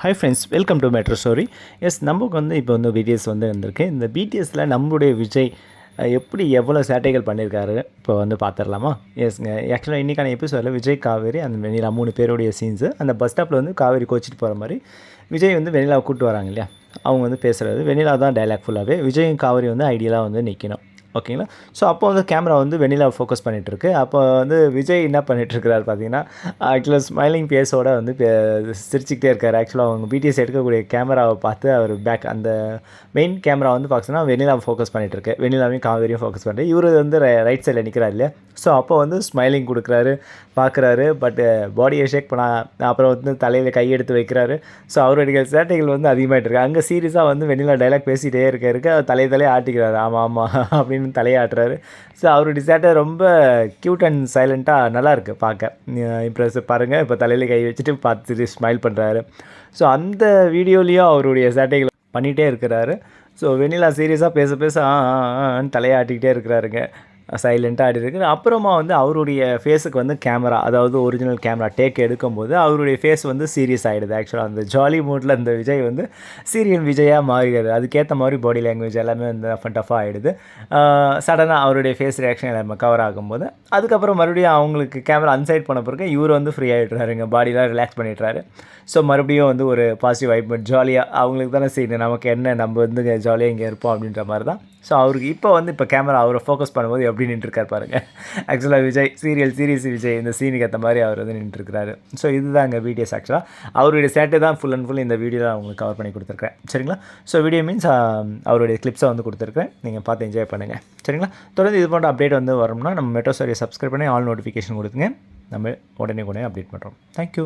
Hi friends, welcome to metro story. Yes, நமக்கு வந்து இப்போ வந்து பிடிஎஸ் வந்து வந்திருக்கு. இந்த பிடிஎஸில் நம்மளுடைய விஜய் எப்படி எவ்வளோ சேட்டைகள் பண்ணியிருக்காரு இப்போ வந்து பார்த்துடலாமா? எஸ்ங்க, ஆக்சுவலாக இன்றைக்கான எபிசோடில் விஜய், காவேரி, அந்த வெண்ணிலா 3 பேருடைய சீன்ஸு. அந்த பஸ் ஸ்டாப்பில் வந்து காவேரி கோச்சிட்டு போகிற மாதிரி விஜய் வந்து வெண்ணிலாவை கூப்பிட்டு வராங்க இல்லையா, அவங்க வந்து பேசுகிறது வெண்ணிலா தான் டைலாக் ஃபுல்லாகவே. விஜயும் காவேரி வந்து ஐடியலாக வந்து நிற்கணும், ஓகேங்களா? ஸோ அப்போ வந்து கேமரா வந்து வெண்ணிலாவை ஃபோக்கஸ் பண்ணிகிட்ருக்கு. அப்போ வந்து விஜய் என்ன பண்ணிகிட்ருக்கிறாரு பார்த்தீங்கன்னா, ஆக்சுவலாக ஸ்மைலிங் ஃபேஸோட வந்து சிரிச்சுக்கிட்டே இருக்கார். ஆக்சுவலாக அவங்க பிடிஎஸ் எடுக்கக்கூடிய கேமராவை பார்த்து அவர் பேக் அந்த மெயின் கேமரா வந்து பார்த்தீங்கன்னா வெண்ணிலாவை ஃபோக்கஸ் பண்ணிகிட்ருக்கு. வெண்ணிலாவையும் காவேரியும் ஃபோக்கஸ் பண்ணிட்டு இவர் வந்து ரைட் சைடில் நிற்கிறார் இல்லையா. ஸோ அப்போ வந்து ஸ்மைலிங் கொடுக்குறாரு, பார்க்குறாரு. பட்டு பாடியை ஷேக் பண்ண அப்புறம் வந்து தலையில் கை எடுத்து வைக்கிறாரு. ஸோ அவருடைய சேட்டைகள் வந்து அதிகமாகிட்டு இருக்கு. அங்கே சீரியஸாக வந்து வெண்ணிலா டைலாக் பேசிகிட்டே இருக்க தலையை ஆட்டிக்கிறாரு. ஆமாம் ஆமாம் அப்படின்னு தலையாட்டுறாரு. ஸோ அவருடைய சேட்டை ரொம்ப க்யூட் அண்ட் சைலண்ட்டாக நல்லாயிருக்கு பார்க்க. இம்ப்ரெஸ் பாருங்கள், இப்போ தலையில் கை வச்சுட்டு பார்த்துட்டு ஸ்மைல் பண்ணுறாரு. ஸோ அந்த வீடியோலேயும் அவருடைய சேட்டைகள் பண்ணிகிட்டே இருக்கிறாரு. ஸோ வெண்ணிலா சீரியஸாக பேச பேச தலையாட்டிக்கிட்டே இருக்கிறாருங்க, சைலண்ட்டாக ஆடி இருக்குது. அப்புறமா வந்து அவருடைய ஃபேஸுக்கு வந்து கேமரா, அதாவது ஒரிஜினல் கேமரா டேக் எடுக்கும்போது அவருடைய ஃபேஸ் வந்து சீரியஸ் ஆகிடுது. ஆக்சுவலாக அந்த ஜாலி மூடில் அந்த விஜய் வந்து சீரியல் விஜயாக மாறிடுது. அதுக்கேற்ற மாதிரி பாடி லாங்குவேஜ் எல்லாமே வந்து டஃபாக ஆகிடுது. சடனாக அவருடைய ஃபேஸ் ரியாக்ஷன் எல்லாமே கவர் ஆகும்போது அதுக்கப்புறம் மறுபடியும் அவங்களுக்கு கேமரா அன்சைட் பண்ண பிறகு இவர் வந்து ஃப்ரீ ஆகிடுறாருங்க, பாடிலாம் ரிலாக்ஸ் பண்ணிடுறாரு. ஸோ மறுபடியும் வந்து ஒரு பாசிட்டிவ் வைப், ஜாலியாக அவங்களுக்கு தானே செய்யணும், நமக்கு என்ன, நம்ம வந்து ஜாலியாக இங்கே இருப்போம் அப்படின்ற மாதிரி தான். ஸோ அவருக்கு இப்போ கேமரா அவரை ஃபோக்கஸ் பண்ணும்போது எப்படி நின்றுருக்கார் பாருங்கள். ஆக்சுவலாக விஜய் சீரியஸ் விஜய் இந்த சீனுக்கு ஏற்ற மாதிரி அவர் வந்து நின்றுருக்கிறாரு. ஸோ இதுதான் அங்கே பிடிஎஸ். ஆக்சுவலாக அவருடைய சேட்டை தான் ஃபுல் அண்ட் ஃபுல் இந்த வீடியோவில் அவங்களுக்கு கவர் பண்ணி கொடுத்துருக்கேன், சரிங்களா? ஸோ வீடியோ மீன்ஸ் அவருடைய கிளிப்ஸை வந்து கொடுத்துருக்கேன், நீங்கள் பார்த்து என்ஜாய் பண்ணுங்கள், சரிங்களா? தொடர்ந்து இது போன்ற அப்டேட் வந்து வரணும்னா நம்ம மெட்ரோ ஸ்டோரியை சப்ஸ்கிரைப் பண்ணி ஆல் நோட்டிஃபிகேஷன் கொடுத்துங்க. நம்ம உடனே அப்டேட் பண்ணுறோம். தேங்க்யூ.